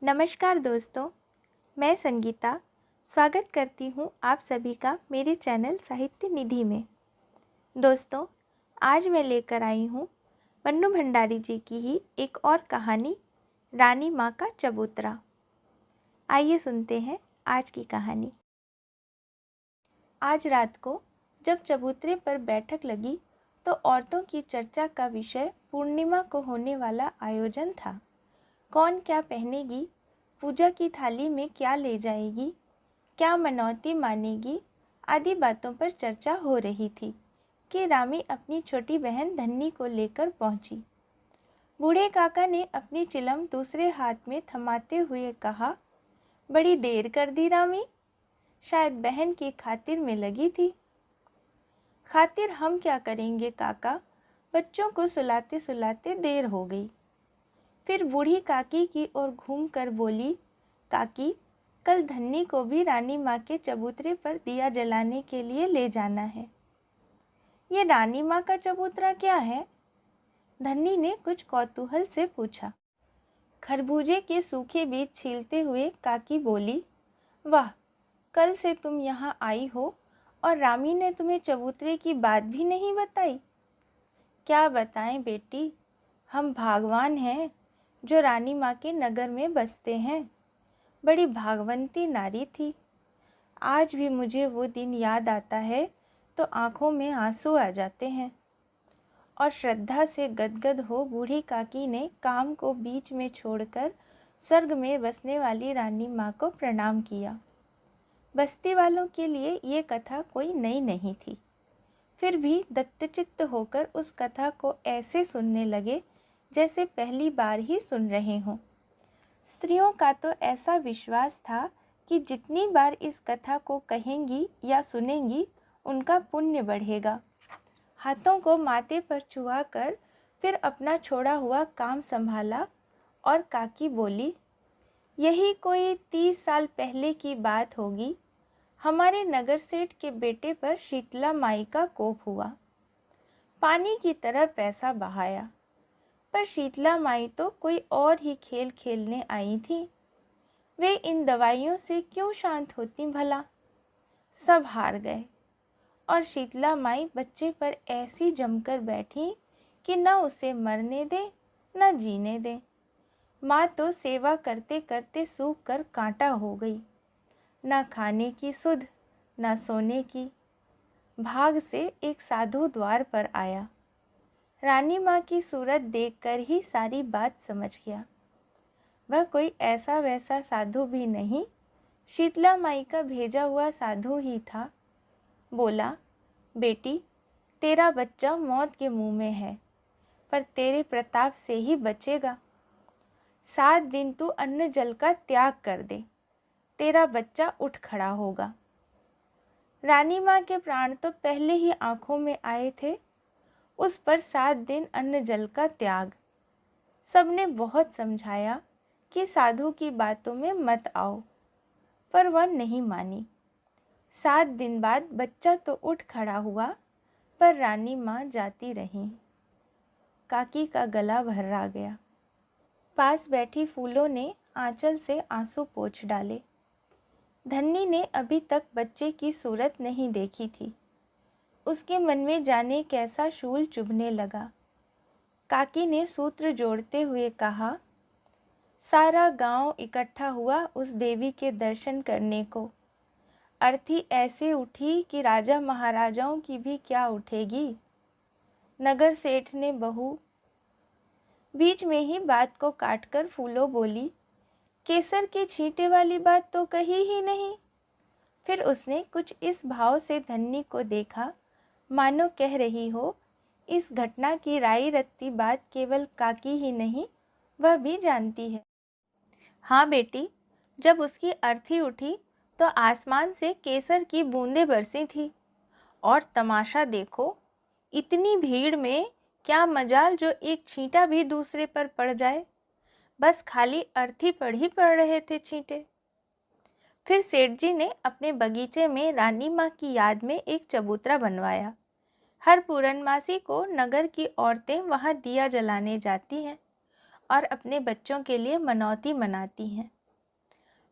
नमस्कार दोस्तों, मैं संगीता स्वागत करती हूँ आप सभी का मेरे चैनल साहित्य निधि में। दोस्तों, आज मैं लेकर आई हूँ मन्नू भंडारी जी की ही एक और कहानी, रानी माँ का चबूतरा। आइए सुनते हैं आज की कहानी। आज रात को जब चबूतरे पर बैठक लगी तो औरतों की चर्चा का विषय पूर्णिमा को होने वाला आयोजन था। कौन क्या पहनेगी, पूजा की थाली में क्या ले जाएगी, क्या मनौती मानेगी आदि बातों पर चर्चा हो रही थी कि रामी अपनी छोटी बहन धन्नी को लेकर पहुंची। बूढ़े काका ने अपनी चिलम दूसरे हाथ में थमाते हुए कहा, बड़ी देर कर दी रामी, शायद बहन की खातिर में लगी थी। खातिर हम क्या करेंगे काका, बच्चों को सुलाते सुलाते देर हो गई। फिर बूढ़ी काकी की ओर घूमकर बोली, काकी, कल धन्नी को भी रानी माँ के चबूतरे पर दिया जलाने के लिए ले जाना है। ये रानी माँ का चबूतरा क्या है? धन्नी ने कुछ कौतूहल से पूछा। खरबूजे के सूखे बीज छीलते हुए काकी बोली, वाह, कल से तुम यहाँ आई हो और रामी ने तुम्हें चबूतरे की बात भी नहीं बताई। क्या बताएं बेटी, हम भागवान हैं जो रानी माँ के नगर में बसते हैं। बड़ी भागवंती नारी थी। आज भी मुझे वो दिन याद आता है तो आँखों में आंसू आ जाते हैं। और श्रद्धा से गदगद हो बूढ़ी काकी ने काम को बीच में छोड़कर स्वर्ग में बसने वाली रानी माँ को प्रणाम किया। बस्ती वालों के लिए ये कथा कोई नई नहीं थी, फिर भी दत्तचित्त होकर उस कथा को ऐसे सुनने लगे जैसे पहली बार ही सुन रहे हों। स्त्रियों का तो ऐसा विश्वास था कि जितनी बार इस कथा को कहेंगी या सुनेंगी उनका पुण्य बढ़ेगा। हाथों को माथे पर छुआकर फिर अपना छोड़ा हुआ काम संभाला और काकी बोली, यही कोई 30 साल पहले की बात होगी। हमारे नगर सेठ के बेटे पर शीतला माई का कोप हुआ। पानी की तरह पैसा बहाया, पर शीतला माई तो कोई और ही खेल खेलने आई थी। वे इन दवाइयों से क्यों शांत होती भला? सब हार गए और शीतला माई बच्चे पर ऐसी जमकर बैठी कि न उसे मरने दे न जीने दे। माँ तो सेवा करते करते सूख कर कांटा हो गई। न खाने की सुध न सोने की। भाग से एक साधु द्वार पर आया। रानी माँ की सूरत देखकर ही सारी बात समझ गया। वह कोई ऐसा वैसा साधु भी नहीं, शीतला माई का भेजा हुआ साधु ही था। बोला, बेटी, तेरा बच्चा मौत के मुंह में है, पर तेरे प्रताप से ही बचेगा। 7 दिन तू अन्न जल का त्याग कर दे, तेरा बच्चा उठ खड़ा होगा। रानी माँ के प्राण तो पहले ही आंखों में आए थे, उस पर 7 दिन अन्न जल का त्याग। सबने बहुत समझाया कि साधु की बातों में मत आओ, पर वह नहीं मानी। 7 दिन बाद बच्चा तो उठ खड़ा हुआ, पर रानी माँ जाती रही। काकी का गला भर्रा गया। पास बैठी फूलों ने आंचल से आंसू पोंछ डाले। धन्नी ने अभी तक बच्चे की सूरत नहीं देखी थी। उसके मन में जाने कैसा शूल चुभने लगा। काकी ने सूत्र जोड़ते हुए कहा, सारा गांव इकट्ठा हुआ उस देवी के दर्शन करने को। अर्थी ऐसे उठी कि राजा महाराजाओं की भी क्या उठेगी। नगर सेठ ने बहू। बीच में ही बात को काटकर फूलो बोली, केसर के छींटे वाली बात तो कही ही नहीं। फिर उसने कुछ इस भाव से धन्नी को देखा मानो कह रही हो, इस घटना की राई रत्ती बात केवल काकी ही नहीं, वह भी जानती है। हाँ बेटी, जब उसकी अर्थी उठी तो आसमान से केसर की बूंदें बरसी थी। और तमाशा देखो, इतनी भीड़ में क्या मजाल जो एक छींटा भी दूसरे पर पड़ जाए। बस खाली अर्थी पर ही पड़ रहे थे छींटे। फिर सेठ जी ने अपने बगीचे में रानी माँ की याद में एक चबूतरा बनवाया। हर पूर्णमासी को नगर की औरतें वहाँ दिया जलाने जाती हैं और अपने बच्चों के लिए मनौती मनाती हैं।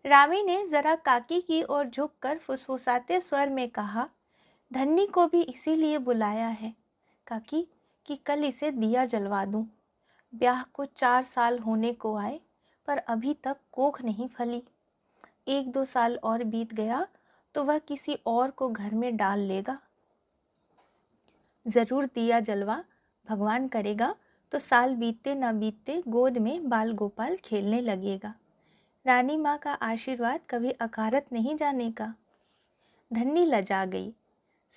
रामी ने जरा काकी की ओर झुककर फुसफुसाते स्वर में कहा, धन्नी को भी इसीलिए बुलाया है काकी कि कल इसे दिया जलवा दूं। ब्याह को 4 साल होने को आए पर अभी तक कोख नहीं फली। 1-2 साल और बीत गया तो वह किसी और को घर में डाल लेगा। जरूर दिया जलवा, भगवान करेगा तो साल बीतते न बीतते गोद में बाल गोपाल खेलने लगेगा। रानी माँ का आशीर्वाद कभी अकारत नहीं जाने का। धन्नी लजा गई।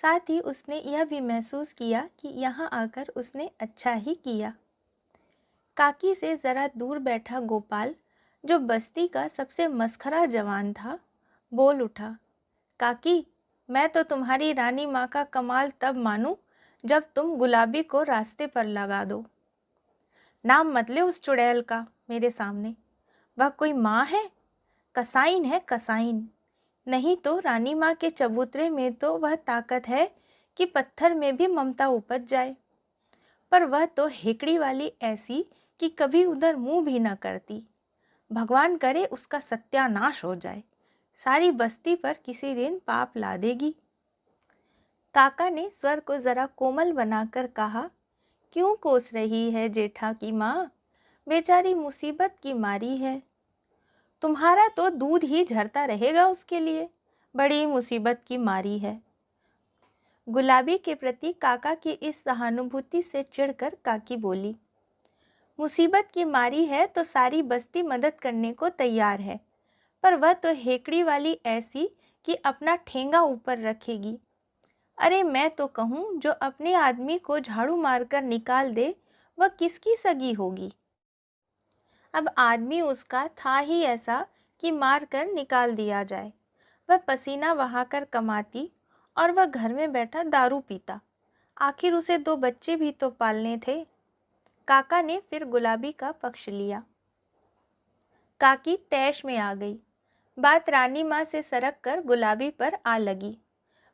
साथ ही उसने यह भी महसूस किया कि यहाँ आकर उसने अच्छा ही किया। काकी से ज़रा दूर बैठा गोपाल, जो बस्ती का सबसे मस्खरा जवान था, बोल उठा, काकी, मैं तो तुम्हारी रानी माँ का कमाल तब मानूं जब तुम गुलाबी को रास्ते पर लगा दो। नाम मत ले उस चुड़ैल का मेरे सामने। वह कोई माँ है? कसाइन है, कसाइन। नहीं तो रानी माँ के चबूतरे में तो वह ताकत है कि पत्थर में भी ममता उपज जाए, पर वह तो हेकड़ी वाली ऐसी कि कभी उधर मुंह भी न करती। भगवान करे उसका सत्यानाश हो जाए, सारी बस्ती पर किसी दिन पाप ला देगी। काका ने स्वर को जरा कोमल बनाकर कहा, क्यों कोस रही है जेठा की माँ? बेचारी मुसीबत की मारी है। तुम्हारा तो दूध ही झरता रहेगा उसके लिए, बड़ी मुसीबत की मारी है। गुलाबी के प्रति काका की इस सहानुभूति से चिढ़कर काकी बोली, मुसीबत की मारी है तो सारी बस्ती मदद करने को तैयार है, पर वह तो हेकड़ी वाली ऐसी कि अपना ठेंगा ऊपर रखेगी। अरे मैं तो कहूँ जो अपने आदमी को झाड़ू मारकर निकाल दे वह किसकी सगी होगी। अब आदमी उसका था ही ऐसा कि मार कर निकाल दिया जाए। वह पसीना बहाकर कमाती और वह घर में बैठा दारू पीता। आखिर उसे 2 बच्चे भी तो पालने थे। काका ने फिर गुलाबी का पक्ष लिया। काकी तैश में आ गई। बात रानी माँ से सरक कर गुलाबी पर आ लगी।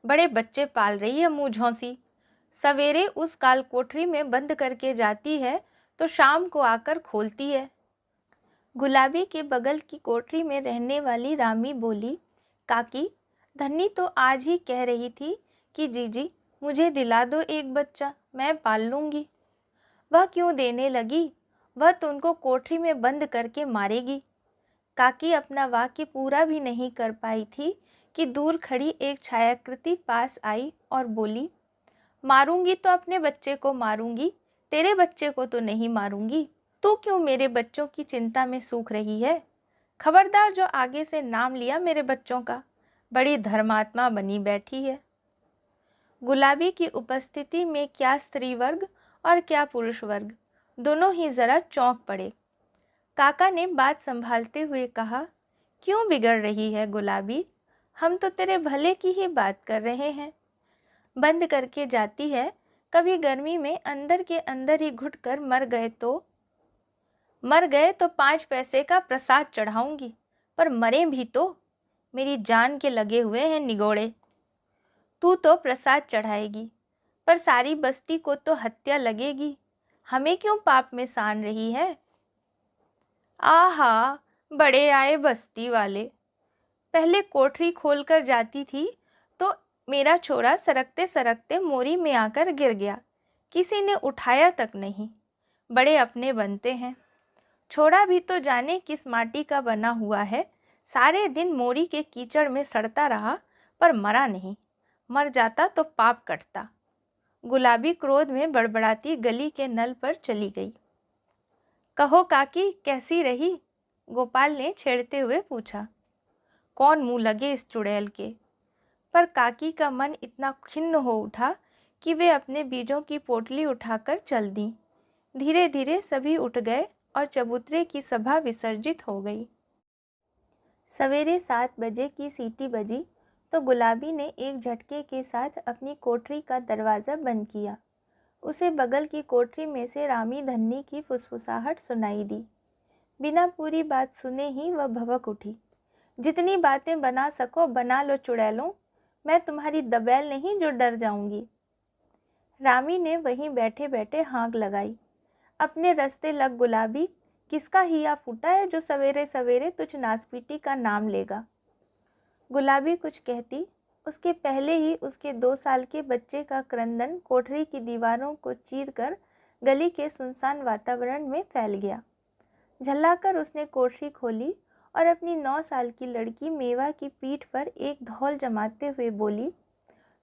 बड़े बच्चे पाल रही है मुँह झौंसी। सवेरे उस काल कोठरी में बंद करके जाती है तो शाम को आकर खोलती है। गुलाबी के बगल की कोठरी में रहने वाली रामी बोली, काकी, धन्नी तो आज ही कह रही थी कि जीजी मुझे दिला दो एक बच्चा, मैं पाल लूँगी। वह क्यों देने लगी? वह तो उनको कोठरी में बंद करके मारेगी। काकी अपना वाक्य पूरा भी नहीं कर पाई थी कि दूर खड़ी एक छायाकृति पास आई और बोली, मारूंगी तो अपने बच्चे को मारूंगी, तेरे बच्चे को तो नहीं मारूंगी। तू क्यों मेरे बच्चों की चिंता में सूख रही है? खबरदार जो आगे से नाम लिया मेरे बच्चों का, बड़ी धर्मात्मा बनी बैठी है। गुलाबी की उपस्थिति में क्या स्त्री वर्ग और क्या पुरुष वर्ग, दोनों ही जरा चौंक पड़े। काका ने बात संभालते हुए कहा, क्यों बिगड़ रही है गुलाबी? हम तो तेरे भले की ही बात कर रहे हैं। बंद करके जाती है, कभी गर्मी में अंदर के अंदर ही घुट कर मर गए तो 5 पैसे का प्रसाद चढ़ाऊंगी, पर मरे भी तो मेरी जान के लगे हुए हैं निगोड़े। तू तो प्रसाद चढ़ाएगी, पर सारी बस्ती को तो हत्या लगेगी। हमें क्यों पाप में सान रही है? आहा, बड़े आए बस्ती वाले। पहले कोठरी खोलकर जाती थी तो मेरा छोरा सरकते सरकते मोरी में आकर गिर गया, किसी ने उठाया तक नहीं। बड़े अपने बनते हैं। छोरा भी तो जाने किस माटी का बना हुआ है, सारे दिन मोरी के कीचड़ में सड़ता रहा पर मरा नहीं। मर जाता तो पाप कटता। गुलाबी क्रोध में बड़बड़ाती गली के नल पर चली गई। कहो काकी, कैसी रही? गोपाल ने छेड़ते हुए पूछा। कौन मुंह लगे इस चुड़ैल के? पर काकी का मन इतना खिन्न हो उठा कि वे अपने बीजों की पोटली उठाकर चल दी। धीरे धीरे सभी उठ गए और चबूतरे की सभा विसर्जित हो गई। सवेरे 7 बजे की सीटी बजी तो गुलाबी ने एक झटके के साथ अपनी कोठरी का दरवाज़ा बंद किया। उसे बगल की कोठरी में से रामी धन्नी की फुसफुसाहट सुनाई दी। बिना पूरी बात सुने ही वह भभक उठी। जितनी बातें बना सको बना लो चुड़ैलों, मैं तुम्हारी दबैल नहीं जो डर जाऊंगी। रामी ने वहीं बैठे बैठे हाँक लगाई। अपने रास्ते लग गुलाबी, किसका हिया फूटा है जो सवेरे सवेरे तुझ नासपीटी का नाम लेगा। गुलाबी कुछ कहती, उसके पहले ही उसके 2 साल के बच्चे का क्रंदन कोठरी की दीवारों को चीरकर गली के सुनसान वातावरण में फैल गया। झल्लाकर उसने कोठरी खोली और अपनी 9 साल की लड़की मेवा की पीठ पर एक धौल जमाते हुए बोली,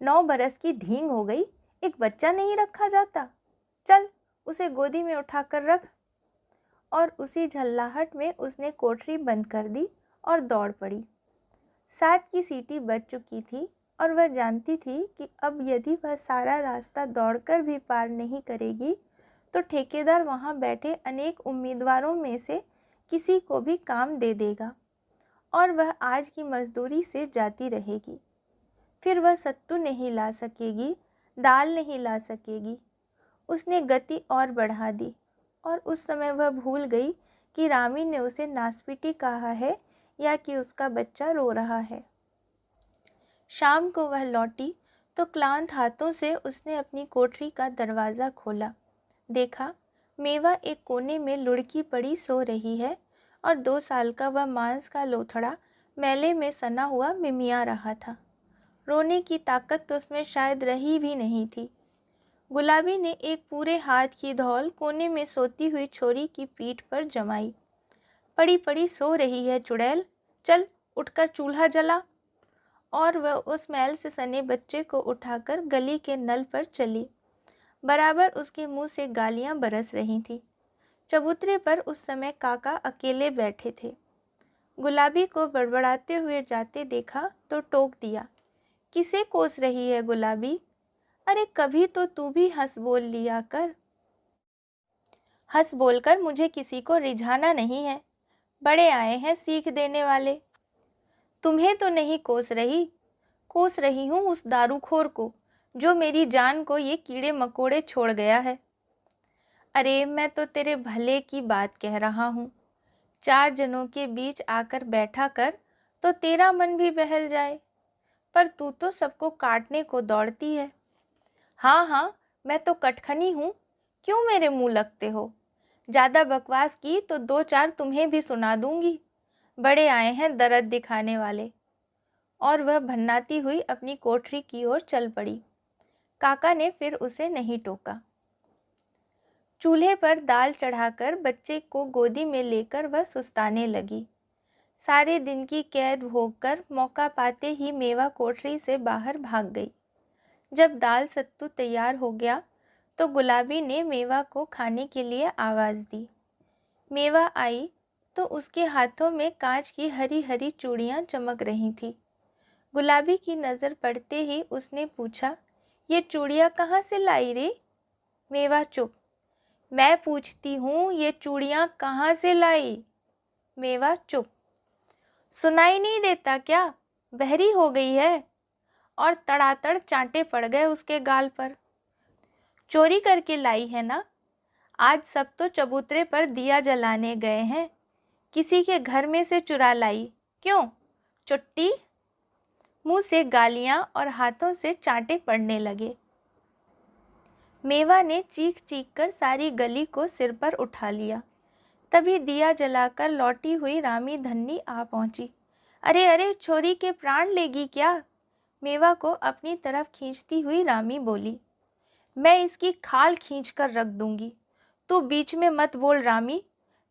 9 बरस की ढींग हो गई, एक बच्चा नहीं रखा जाता, चल उसे गोदी में उठाकर रख। और उसी झल्लाहट में उसने कोठरी बंद कर दी और दौड़ पड़ी। 7 की सीटी बज चुकी थी और वह जानती थी कि अब यदि वह सारा रास्ता दौड़कर भी पार नहीं करेगी तो ठेकेदार वहाँ बैठे अनेक उम्मीदवारों में से किसी को भी काम दे देगा और वह आज की मजदूरी से जाती रहेगी। फिर वह सत्तू नहीं ला सकेगी, दाल नहीं ला सकेगी। उसने गति और बढ़ा दी और उस समय वह भूल गई कि रामी ने उसे नासपीटी कहा है या कि उसका बच्चा रो रहा है। शाम को वह लौटी तो क्लांत हाथों से उसने अपनी कोठरी का दरवाज़ा खोला। देखा, मेवा एक कोने में लुढ़की पड़ी सो रही है और 2 साल का वह मांस का लोथड़ा मैले में सना हुआ मिमिया रहा था। रोने की ताकत तो उसमें शायद रही भी नहीं थी। गुलाबी ने एक पूरे हाथ की धौल कोने में सोती हुई छोरी की पीठ पर जमाई। पड़ी पड़ी सो रही है चुड़ैल, चल उठकर चूल्हा जला। और वह उस मैल से सने बच्चे को उठाकर गली के नल पर चली। बराबर उसके मुंह से गालियां बरस रही थीं। चबूतरे पर उस समय काका अकेले बैठे थे। गुलाबी को बड़बड़ाते हुए जाते देखा तो टोक दिया, किसे कोस रही है गुलाबी? अरे कभी तो तू भी हंस बोल लिया कर। हंस बोलकर मुझे किसी को रिझाना नहीं है। बड़े आए हैं सीख देने वाले। तुम्हें तो नहीं कोस रही हूँ उस दारूखोर को जो मेरी जान को ये कीड़े मकोड़े छोड़ गया है। अरे मैं तो तेरे भले की बात कह रहा हूँ। 4 जनों के बीच आकर बैठा कर तो तेरा मन भी बहल जाए, पर तू तो सबको काटने को दौड़ती है। हाँ हाँ, मैं तो कटखनी हूँ, क्यों मेरे मुंह लगते हो? ज़्यादा बकवास की तो 2-4 तुम्हें भी सुना दूंगी। बड़े आए हैं दर्द दिखाने वाले। और वह भन्नाती हुई अपनी कोठरी की ओर चल पड़ी। काका ने फिर उसे नहीं टोका। चूल्हे पर दाल चढ़ाकर बच्चे को गोदी में लेकर वह सुस्ताने लगी। सारे दिन की कैद भोगकर मौका पाते ही मेवा कोठरी से बाहर भाग गई। जब दाल सत्तू तैयार हो गया तो गुलाबी ने मेवा को खाने के लिए आवाज़ दी। मेवा आई तो उसके हाथों में कांच की हरी हरी चूड़ियाँ चमक रही थीं। गुलाबी की नज़र पड़ते ही उसने पूछा, ये चूड़ियाँ कहाँ से लाई रे? मेवा चुप। मैं पूछती हूँ ये चूड़ियाँ कहाँ से लाई? मेवा चुप। सुनाई नहीं देता क्या? बहरी हो गई है? और तड़ातड़ चांटे पड़ गए उसके गाल पर। चोरी करके लाई है ना? आज सब तो चबूतरे पर दिया जलाने गए हैं, किसी के घर में से चुरा लाई। क्यों चुट्टी? मुंह से गालियां और हाथों से चांटे पड़ने लगे। मेवा ने चीख चीख कर सारी गली को सिर पर उठा लिया। तभी दिया जलाकर लौटी हुई रामी धन्नी आ पहुंची। अरे अरे, छोरी के प्राण लेगी क्या? मेवा को अपनी तरफ खींचती हुई रामी बोली। मैं इसकी खाल खींच कर रख दूंगी। तू बीच में मत बोल रामी,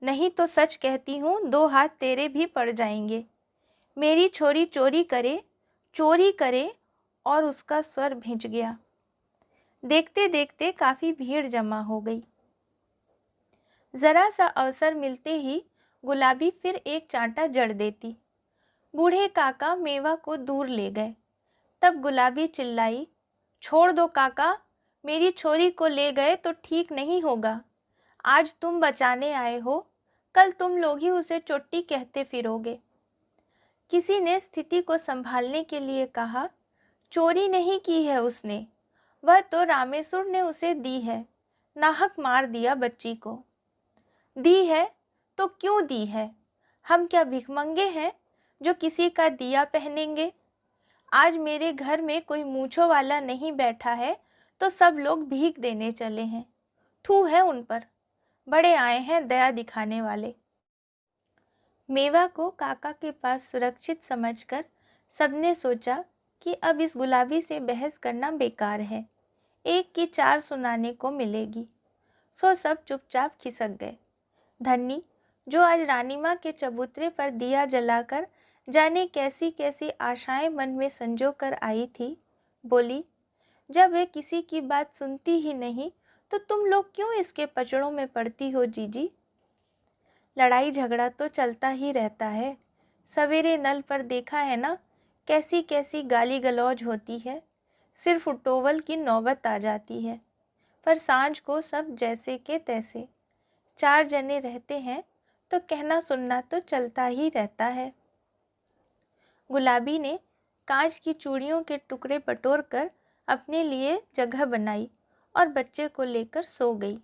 नहीं तो सच कहती हूँ 2 हाथ तेरे भी पड़ जाएंगे। मेरी छोरी चोरी करे। और उसका स्वर भिंच गया। देखते देखते काफ़ी भीड़ जमा हो गई। ज़रा सा अवसर मिलते ही गुलाबी फिर एक चांटा जड़ देती। बूढ़े काका मेवा को दूर ले गए। तब गुलाबी चिल्लाई, छोड़ दो काका, मेरी छोरी को ले गए तो ठीक नहीं होगा। आज तुम बचाने आए हो, कल तुम लोग ही उसे चोट्टी कहते फिरोगे। किसी ने स्थिति को संभालने के लिए कहा, चोरी नहीं की है उसने, वह तो रामेश्वर ने उसे दी है, नाहक मार दिया बच्ची को। दी है तो क्यों दी है? हम क्या भिखमंगे हैं जो किसी का दिया पहनेंगे? आज मेरे घर में कोई मूंछों वाला नहीं बैठा है तो सब लोग भीख देने चले हैं। थू है उन पर। बड़े आए हैं दया दिखाने वाले। मेवा को काका के पास सुरक्षित समझकर सबने सोचा कि अब इस गुलाबी से बहस करना बेकार है, एक की चार सुनाने को मिलेगी। सो सब चुपचाप खिसक गए। धन्नी, जो आज रानी माँ के चबूतरे पर दिया जलाकर जाने कैसी कैसी आशाएं मन में संजो कर आई थी, बोली, जब वे किसी की बात सुनती ही नहीं तो तुम लोग क्यों इसके पचड़ों में पड़ती हो जीजी? लड़ाई झगड़ा तो चलता ही रहता है। सवेरे नल पर देखा है ना, कैसी कैसी गाली गलौज होती है, सिर्फ उटोवल की नौबत आ जाती है। पर सांझ को सब जैसे के तैसे। चार जने रहते हैं तो कहना सुनना तो चलता ही रहता है। गुलाबी ने कांच की चूड़ियों के टुकड़े बटोर कर अपने लिए जगह बनाई और बच्चे को लेकर सो गई।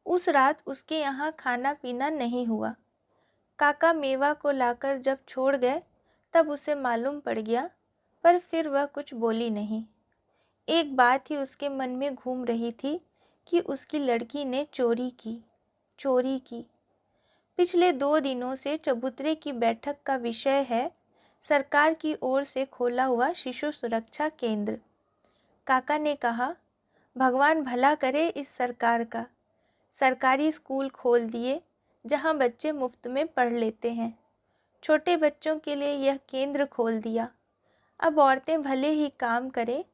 उस रात उसके यहाँ खाना पीना नहीं हुआ। काका मेवा को लाकर जब छोड़ गए तब उसे मालूम पड़ गया, पर फिर वह कुछ बोली नहीं। एक बात ही उसके मन में घूम रही थी कि उसकी लड़की ने चोरी की। पिछले 2 दिनों से चबूतरे की बैठक का विषय है सरकार की ओर से खोला हुआ शिशु सुरक्षा केंद्र। काका ने कहा, भगवान भला करे इस सरकार का। सरकारी स्कूल खोल दिए जहां बच्चे मुफ्त में पढ़ लेते हैं। छोटे बच्चों के लिए यह केंद्र खोल दिया। अब औरतें भले ही काम करें,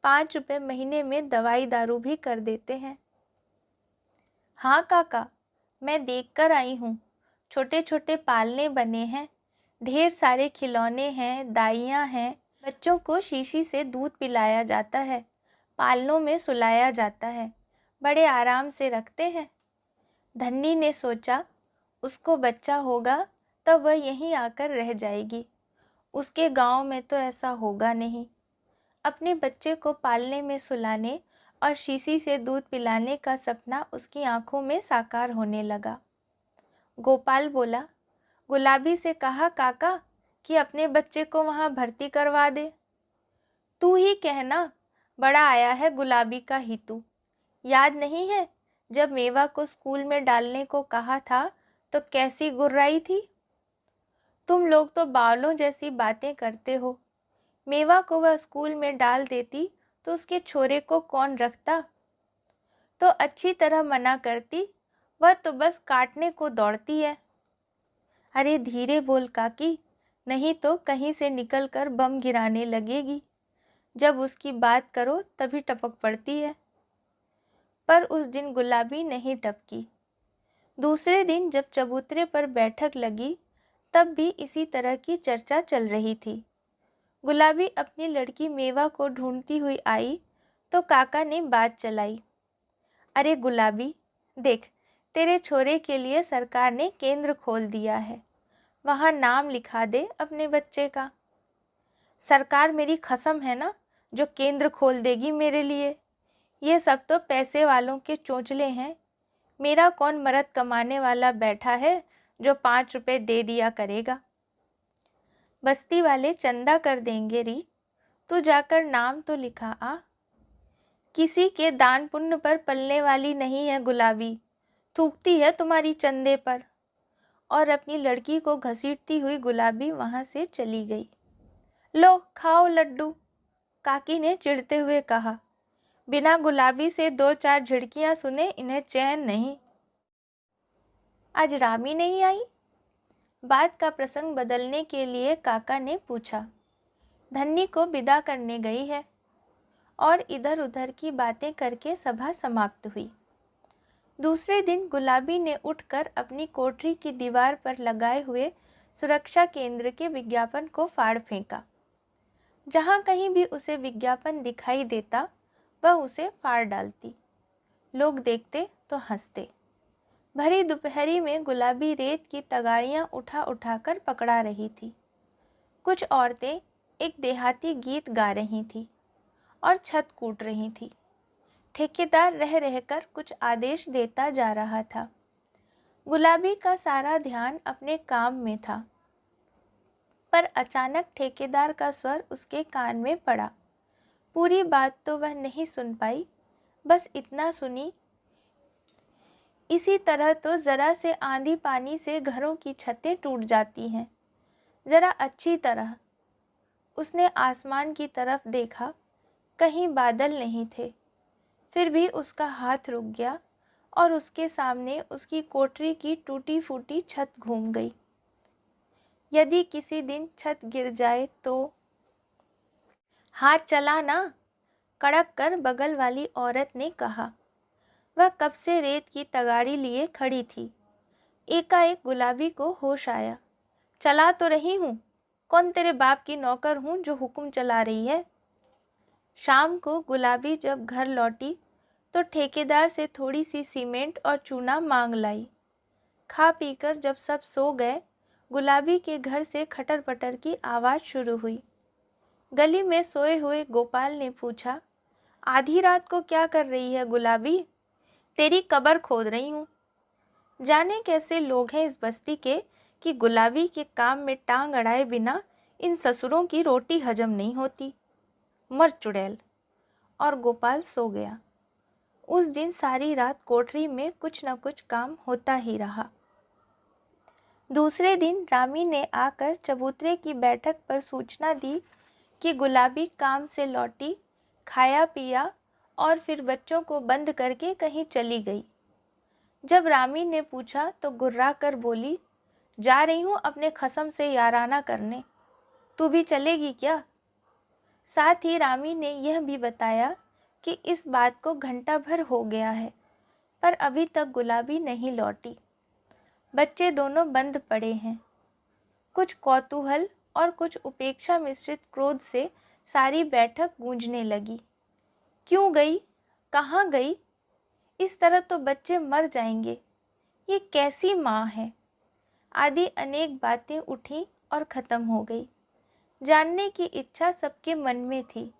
5 रुपये महीने में दवाई दारू भी कर देते हैं। हाँ काका, मैं देख कर आई हूँ। छोटे छोटे पालने बने हैं, ढेर सारे खिलौने हैं, दाइयाँ हैं। बच्चों को शीशी से दूध पिलाया जाता है, पालनों में सुलाया जाता है, बड़े आराम से रखते हैं। धन्नी ने सोचा, उसको बच्चा होगा तब वह यहीं आकर रह जाएगी। उसके गांव में तो ऐसा होगा नहीं। अपने बच्चे को पालने में सुलाने और शीशी से दूध पिलाने का सपना उसकी आंखों में साकार होने लगा। गोपाल बोला, गुलाबी से कहा काका कि अपने बच्चे को वहां भर्ती करवा दे। तू ही कहना, बड़ा आया है गुलाबी का हितू। याद नहीं है जब मेवा को स्कूल में डालने को कहा था तो कैसी गुर्राई थी? तुम लोग तो बावलों जैसी बातें करते हो। मेवा को वह स्कूल में डाल देती तो उसके छोरे को कौन रखता? तो अच्छी तरह मना करती, वह तो बस काटने को दौड़ती है। अरे धीरे बोल काकी, नहीं तो कहीं से निकलकर बम गिराने लगेगी। जब उसकी बात करो तभी टपक पड़ती है। पर उस दिन गुलाबी नहीं टपकी। दूसरे दिन जब चबूतरे पर बैठक लगी तब भी इसी तरह की चर्चा चल रही थी। गुलाबी अपनी लड़की मेवा को ढूंढती हुई आई तो काका ने बात चलाई। अरे गुलाबी, देख, तेरे छोरे के लिए सरकार ने केंद्र खोल दिया है, वहाँ नाम लिखा दे अपने बच्चे का। सरकार मेरी कसम है ना, जो केंद्र खोल देगी मेरे लिए। ये सब तो पैसे वालों के चोंचले हैं। मेरा कौन मर्द कमाने वाला बैठा है जो 5 रुपए दे दिया करेगा। बस्ती वाले चंदा कर देंगे री, तू जाकर नाम तो लिखा आ। किसी के दान पुण्य पर पलने वाली नहीं है गुलाबी, थूकती है तुम्हारी चंदे पर। और अपनी लड़की को घसीटती हुई गुलाबी वहां से चली गई। लो खाओ लड्डू, काकी ने चिढ़ते हुए कहा। बिना गुलाबी से 2-4 झिड़कियां सुने इन्हें चैन नहीं। आज रामी नहीं आई? बात का प्रसंग बदलने के लिए काका ने पूछा। धन्नी को विदा करने गई है। और इधर उधर की बातें करके सभा समाप्त हुई। दूसरे दिन गुलाबी ने उठकर अपनी कोठरी की दीवार पर लगाए हुए सुरक्षा केंद्र के विज्ञापन को फाड़ फेंका। जहाँ कहीं भी उसे विज्ञापन दिखाई देता वह उसे फाड़ डालती। लोग देखते तो हंसते। भरी दोपहरी में गुलाबी रेत की तगाड़ियाँ उठा उठाकर पकड़ा रही थी। कुछ औरतें एक देहाती गीत गा रही थीं और छत कूट रही थी। ठेकेदार रह रहकर कुछ आदेश देता जा रहा था। गुलाबी का सारा ध्यान अपने काम में था। पर अचानक ठेकेदार का स्वर उसके कान में पड़ा। पूरी बात तो वह नहीं सुन पाई, बस इतना सुनी इसी तरह तो ज़रा से आंधी पानी से घरों की छतें टूट जाती हैं। ज़रा अच्छी तरह उसने आसमान की तरफ देखा, कहीं बादल नहीं थे। फिर भी उसका हाथ रुक गया और उसके सामने उसकी कोठरी की टूटी फूटी छत घूम गई। यदि किसी दिन छत गिर जाए तो? हाथ चला ना, कड़क कर बगल वाली औरत ने कहा। वह कब से रेत की तगाड़ी लिए खड़ी थी। एकाएक गुलाबी को होश आया। चला तो रही हूँ, कौन तेरे बाप की नौकर हूँ जो हुक्म चला रही है। शाम को गुलाबी जब घर लौटी तो ठेकेदार से थोड़ी सी सीमेंट और चूना मांग लाई। खा पीकर जब सब सो गए, गुलाबी के घर से खटर पटर की आवाज़ शुरू हुई। गली में सोए हुए गोपाल ने पूछा, आधी रात को क्या कर रही है गुलाबी? तेरी कब्र खोद रही हूँ। जाने कैसे लोग हैं इस बस्ती के कि गुलाबी के काम में टांग अड़ाए बिना इन ससुरों की रोटी हजम नहीं होती। मर चुड़ैल। और गोपाल सो गया। उस दिन सारी रात कोठरी में कुछ न कुछ काम होता ही रहा। दूसरे दिन रामी ने आकर चबूतरे की बैठक पर सूचना दी कि गुलाबी काम से लौटी, खाया पिया और फिर बच्चों को बंद करके कहीं चली गई। जब रामी ने पूछा तो गुर्रा कर बोली, जा रही हूँ अपने खसम से याराना करने, तू भी चलेगी क्या? साथ ही रामी ने यह भी बताया कि इस बात को घंटा भर हो गया है, पर अभी तक गुलाबी नहीं लौटी। बच्चे दोनों बंद पड़े हैं। कुछ कौतूहल और कुछ उपेक्षा मिश्रित क्रोध से सारी बैठक गूंजने लगी। क्यों गई? कहाँ गई? इस तरह तो बच्चे मर जाएंगे। ये कैसी माँ है? आदि अनेक बातें उठी और ख़त्म हो गई। जानने की इच्छा सबके मन में थी,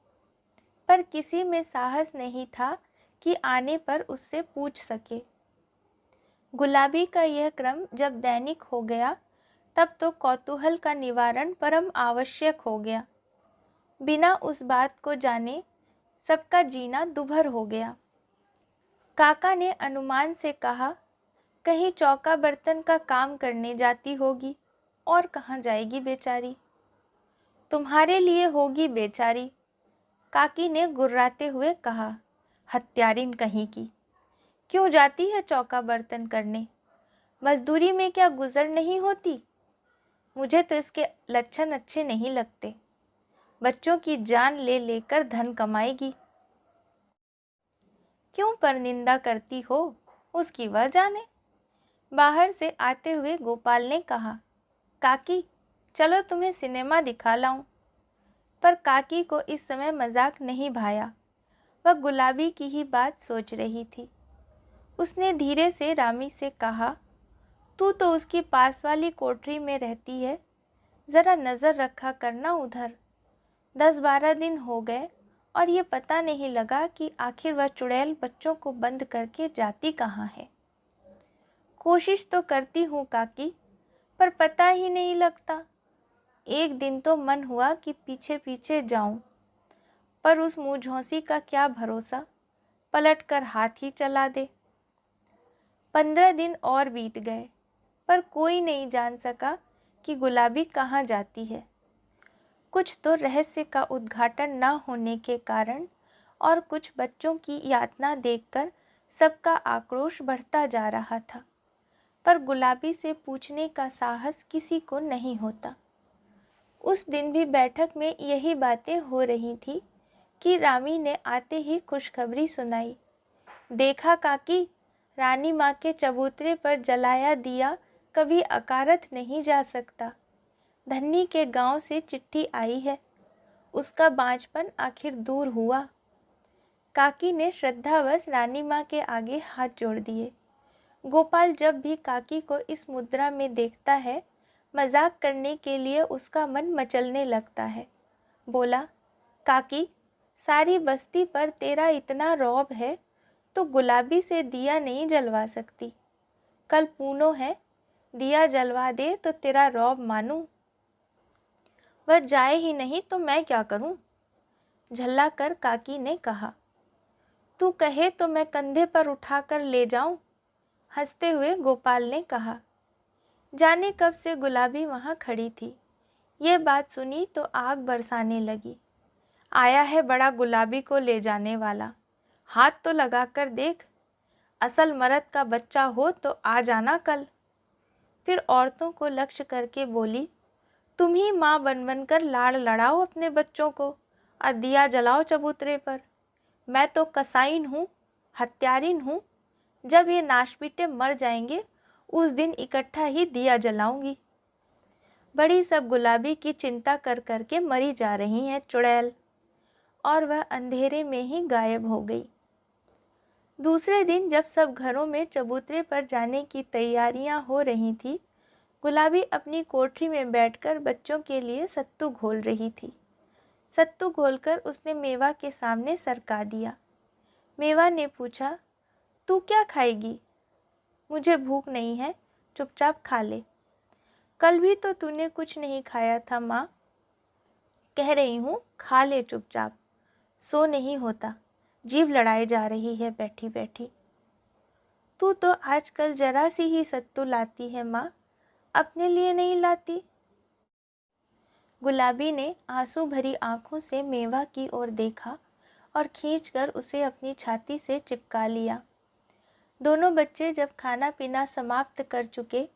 पर किसी में साहस नहीं था कि आने पर उससे पूछ सके। गुलाबी का यह क्रम जब दैनिक हो गया, तब तो कौतूहल का निवारण परम आवश्यक हो गया। बिना उस बात को जाने सबका जीना दुभर हो गया। काका ने अनुमान से कहा, कहीं चौका बर्तन का काम करने जाती होगी, और कहाँ जाएगी बेचारी। तुम्हारे लिए होगी बेचारी, काकी ने गुर्राते हुए कहा। हत्यारिन कहीं की, क्यों जाती है चौका बर्तन करने? मजदूरी में क्या गुजर नहीं होती? मुझे तो इसके लक्षण अच्छे नहीं लगते। बच्चों की जान ले लेकर धन कमाएगी। क्यों परनिंदा करती हो, उसकी वह जाने। बाहर से आते हुए गोपाल ने कहा, काकी चलो तुम्हें सिनेमा दिखा लाऊं। पर काकी को इस समय मजाक नहीं भाया। वह गुलाबी की ही बात सोच रही थी। उसने धीरे से रामी से कहा, तू तो उसकी पास वाली कोठरी में रहती है, ज़रा नज़र रखा करना उधर। 10-12 दिन हो गए और ये पता नहीं लगा कि आखिर वह चुड़ैल बच्चों को बंद करके जाती कहाँ है। कोशिश तो करती हूँ काकी, पर पता ही नहीं लगता। एक दिन तो मन हुआ कि पीछे पीछे जाऊं, पर उस मुँहझौंसी का क्या भरोसा, पलट कर हाथ ही चला दे। 15 दिन और बीत गए, पर कोई नहीं जान सका कि गुलाबी कहाँ जाती है। कुछ तो रहस्य का उद्घाटन न होने के कारण और कुछ बच्चों की यातना देखकर सबका आक्रोश बढ़ता जा रहा था, पर गुलाबी से पूछने का साहस किसी को नहीं होता। उस दिन भी बैठक में यही बातें हो रही थी कि रामी ने आते ही खुशखबरी सुनाई। देखा काकी, रानी माँ के चबूतरे पर जलाया दिया कभी अकारथ नहीं जा सकता। धन्नी के गांव से चिट्ठी आई है, उसका बांझपन आखिर दूर हुआ। काकी ने श्रद्धावश रानी माँ के आगे हाथ जोड़ दिए। गोपाल जब भी काकी को इस मुद्रा में देखता है, मजाक करने के लिए उसका मन मचलने लगता है। बोला, काकी सारी बस्ती पर तेरा इतना रौब है तो गुलाबी से दिया नहीं जलवा सकती। कल पूनो है, दिया जलवा दे तो तेरा रौब मानूं। वह जाए ही नहीं तो मैं क्या करूं? झल्ला कर काकी ने कहा। तू कहे तो मैं कंधे पर उठाकर ले जाऊं? हंसते हुए गोपाल ने कहा। जाने कब से गुलाबी वहाँ खड़ी थी। ये बात सुनी तो आग बरसाने लगी। आया है बड़ा गुलाबी को ले जाने वाला, हाथ तो लगा कर देख, असल मर्द का बच्चा हो तो आ जाना कल। फिर औरतों को लक्ष्य करके बोली, तुम ही माँ बन बन कर लाड़ लड़ाओ अपने बच्चों को और दिया जलाओ चबूतरे पर। मैं तो कसाईन हूँ, हत्यारिन हूँ। जब ये नाशपीटे मर जाएंगे उस दिन इकट्ठा ही दिया जलाऊंगी। बड़ी सब गुलाबी की चिंता कर कर के मरी जा रही हैं चुड़ैल। और वह अंधेरे में ही गायब हो गई। दूसरे दिन जब सब घरों में चबूतरे पर जाने की तैयारियां हो रही थी, गुलाबी अपनी कोठरी में बैठकर बच्चों के लिए सत्तू घोल रही थी। सत्तू घोलकर उसने मेवा के सामने सरका दिया। मेवा ने पूछा, तू क्या खाएगी? मुझे भूख नहीं है, चुपचाप खा ले। कल भी तो तूने कुछ नहीं खाया था माँ। कह रही हूँ खा ले चुपचाप, सो नहीं होता, जीभ लड़ाई जा रही है बैठी बैठी। तू तो आजकल जरा सी ही सत्तू लाती है माँ, अपने लिए नहीं लाती। गुलाबी ने आंसू भरी आंखों से मेवा की ओर देखा और खींचकर उसे अपनी छाती से चिपका लिया। दोनों बच्चे जब खाना पीना समाप्त कर चुके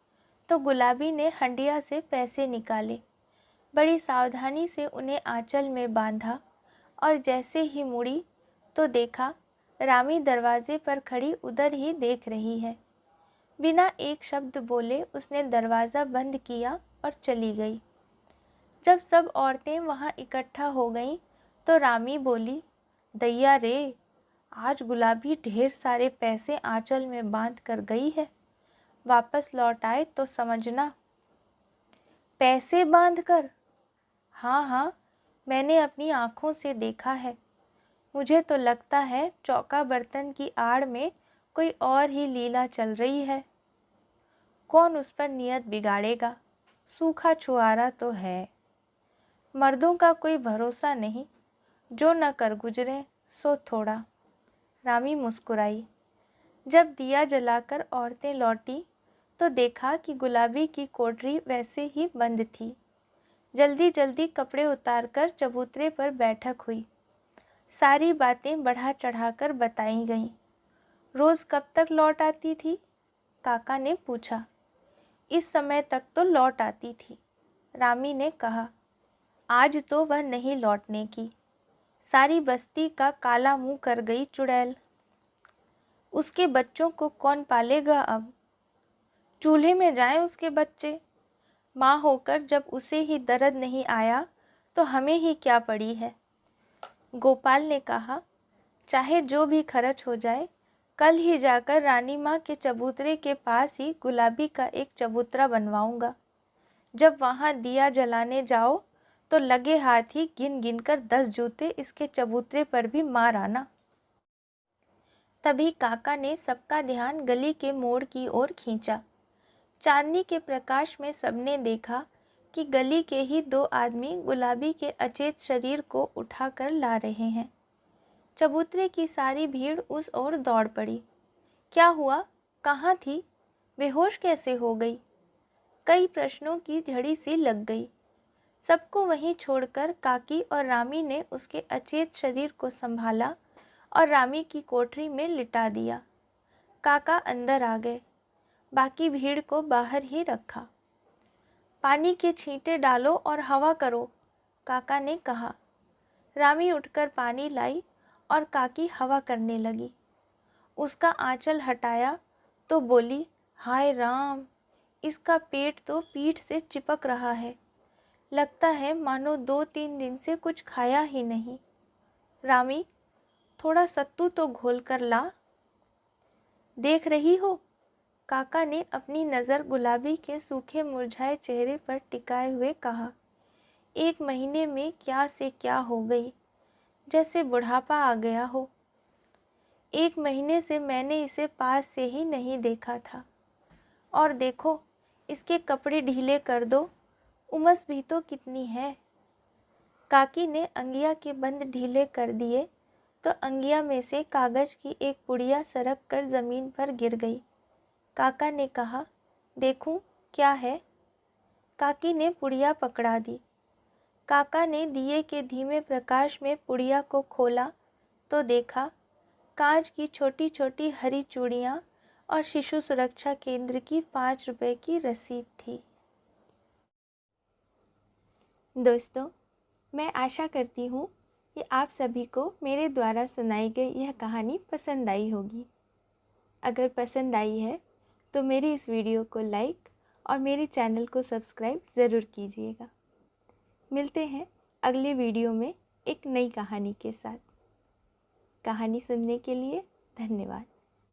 तो गुलाबी ने हंडिया से पैसे निकाले, बड़ी सावधानी से उन्हें आंचल में बांधा और जैसे ही मुड़ी तो देखा रामी दरवाजे पर खड़ी उधर ही देख रही है। बिना एक शब्द बोले उसने दरवाज़ा बंद किया और चली गई। जब सब औरतें वहां इकट्ठा हो गईं तो रामी बोली, दैया रे, आज गुलाबी ढेर सारे पैसे आंचल में बांध कर गई है, वापस लौट आए तो समझना। पैसे बांध कर? हाँ हाँ, मैंने अपनी आँखों से देखा है। मुझे तो लगता है चौका बर्तन की आड़ में कोई और ही लीला चल रही है। कौन उस पर नियत बिगाड़ेगा, सूखा छुआरा तो है। मर्दों का कोई भरोसा नहीं, जो न कर गुजरे सो थोड़ा। रामी मुस्कुराई। जब दिया जलाकर औरतें लौटी तो देखा कि गुलाबी की कोठरी वैसे ही बंद थी। जल्दी जल्दी कपड़े उतारकर चबूतरे पर बैठक हुई। सारी बातें बढ़ा चढ़ाकर बताई गईं। रोज़ कब तक लौट आती थी? काका ने पूछा। इस समय तक तो लौट आती थी, रामी ने कहा। आज तो वह नहीं लौटने की। सारी बस्ती का काला मुंह कर गई चुड़ैल। उसके बच्चों को कौन पालेगा अब? चूल्हे में जाएं उसके बच्चे। माँ होकर जब उसे ही दर्द नहीं आया तो हमें ही क्या पड़ी है। गोपाल ने कहा, चाहे जो भी खर्च हो जाए, कल ही जाकर रानी माँ के चबूतरे के पास ही गुलाबी का एक चबूतरा बनवाऊंगा। जब वहाँ दिया जलाने जाओ तो लगे हाथ ही गिन गिन कर 10 जूते इसके चबूतरे पर भी मार आना। तभी काका ने सबका ध्यान गली के मोड़ की ओर खींचा। चांदनी के प्रकाश में सबने देखा कि गली के ही 2 आदमी गुलाबी के अचेत शरीर को उठाकर ला रहे हैं। चबूतरे की सारी भीड़ उस ओर दौड़ पड़ी। क्या हुआ? कहाँ थी? बेहोश कैसे हो गई? कई प्रश्नों की झड़ी सी लग गई। सबको वहीं छोड़कर काकी और रामी ने उसके अचेत शरीर को संभाला और रामी की कोठरी में लिटा दिया। काका अंदर आ गए, बाकी भीड़ को बाहर ही रखा। पानी के छींटे डालो और हवा करो, काका ने कहा। रामी उठकर पानी लाई और काकी हवा करने लगी। उसका आंचल हटाया तो बोली, हाय राम, इसका पेट तो पीठ से चिपक रहा है। लगता है मानो 2-3 दिन से कुछ खाया ही नहीं। रामी, थोड़ा सत्तू तो घोल कर ला। देख रही हो, काका ने अपनी नज़र गुलाबी के सूखे मुरझाए चेहरे पर टिकाए हुए कहा। 1 महीने में क्या से क्या हो गई, जैसे बुढ़ापा आ गया हो। 1 महीने से मैंने इसे पास से ही नहीं देखा था। और देखो, इसके कपड़े ढीले कर दो, उमस भी तो कितनी है। काकी ने अंगिया के बंद ढीले कर दिए तो अंगिया में से कागज की एक पुड़िया सरक कर जमीन पर गिर गई। काका ने कहा, देखूं क्या है। काकी ने पुड़िया पकड़ा दी। काका ने दिए के धीमे प्रकाश में पुड़िया को खोला तो देखा कांच की छोटी छोटी हरी चूड़ियाँ और शिशु सुरक्षा केंद्र की 5 रुपए की रसीद थी। दोस्तों, मैं आशा करती हूँ कि आप सभी को मेरे द्वारा सुनाई गई यह कहानी पसंद आई होगी। अगर पसंद आई है तो मेरी इस वीडियो को लाइक और मेरे चैनल को सब्सक्राइब ज़रूर कीजिएगा। मिलते हैं अगले वीडियो में एक नई कहानी के साथ। कहानी सुनने के लिए धन्यवाद।